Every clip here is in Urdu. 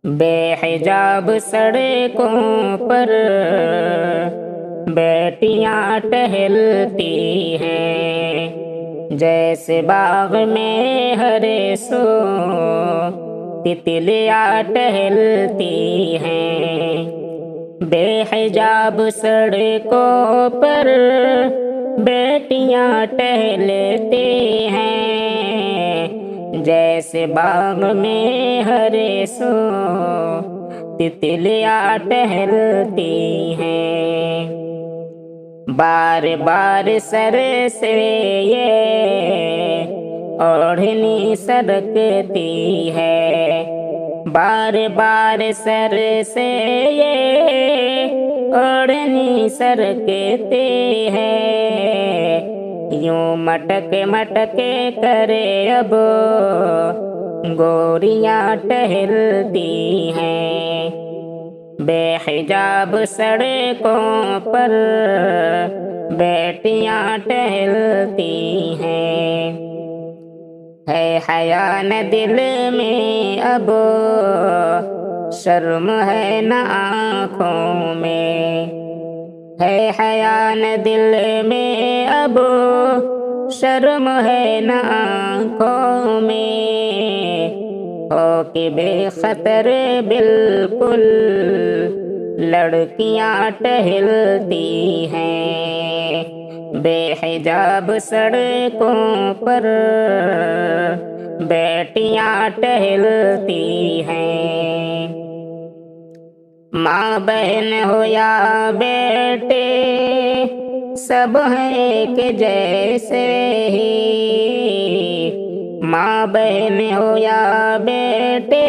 بے حجاب سڑکوں پر بیٹیاں ٹہلتی ہیں، جیسے باغ میں ہر سو تتلیاں ٹہلتی ہیں۔ بے حجاب سڑکوں پر بیٹیاں ٹہلتی ہیں، جیسے باغ میں ہر سو تتلیاں ٹہلتی ہیں۔ بار بار سر سے یہ اوڑھنی سرکتی ہے، بار بار سر سے یہ اوڑھنی سرکتی ہے، یوں مٹک مٹک کرے اب گوریاں ٹہلتی ہیں۔ بے حجاب سڑکوں پر بیٹیاں ٹہلتی ہیں۔ ہے حیا نہ دل میں اب، شرم ہے نہ آنکھوں میں، ہے حیا نہ دل میں اب، شرم ہے نہ آنکھوں میں، ہو کہ بے خطر بالکل لڑکیاں ٹہلتی ہیں۔ بے حجاب سڑکوں پر بیٹیاں ٹہلتی ہیں۔ ماں بہن ہو یا بیٹے سب ہیں ایک جیسے ہی، ماں بہن ہو یا بیٹے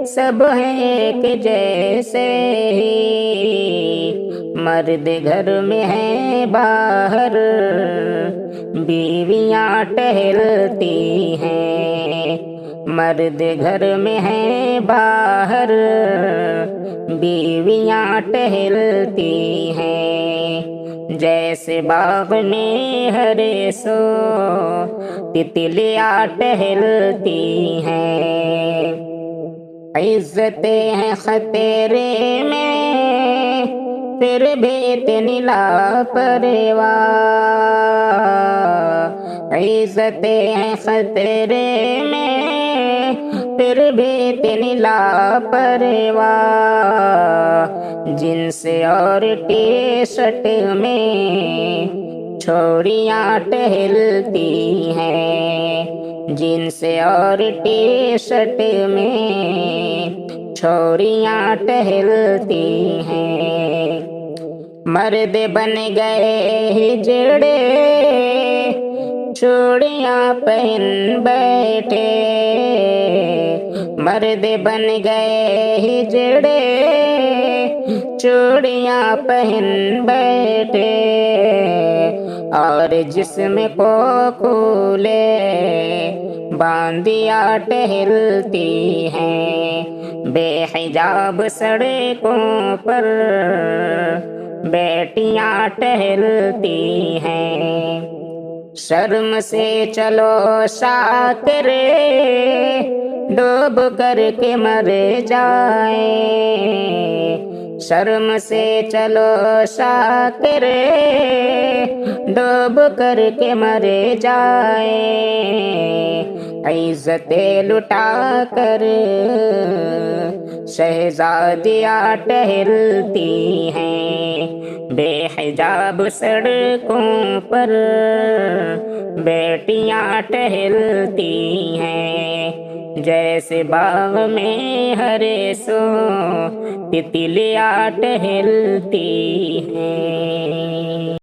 سب ہیں ایک جیسے ہی، مرد گھر میں ہیں باہر بیویاں ٹہلتی ہیں، مرد گھر میں ہیں باہر بیویاں ٹہلتی ہیں، جیسے باغ میں ہر سو تتلیاں ٹہلتی ہیں۔ عزتیں ہیں خطرے میں پھر بھی اتنی لاپرواہ، عزتیں ہیں خطرے میں پھر بھی اتنی لاپرواہ، جنس اور ٹی شرٹ میں چھوڑیاں ٹہلتی ہیں، جنس اور ٹی شرٹ میں چھوڑیاں ٹہلتی ہیں۔ مرد بن گئے ہجڑے چوڑیاں پہن بیٹھے، مرد بن گئے ہجڑے چوڑیاں پہن بیٹھے، اور جسم کو کھولے باندیاں ٹہلتی ہیں۔ بے حجاب سڑکوں پر بیٹیاں ٹہلتی ہیں۔ شرم سے چلو شاکرے ڈوب کر کے مر جائیں، شرم سے چلو شاکرے ڈوب کر کے مر جائیں، عزتیں لٹا کر شہزادیاں ٹہلتی ہیں۔ بے حجاب سڑکوں پر بیٹیاں ٹہلتی ہیں، جیسے باغ میں ہر سو تتلیاں ٹہلتی ہیں۔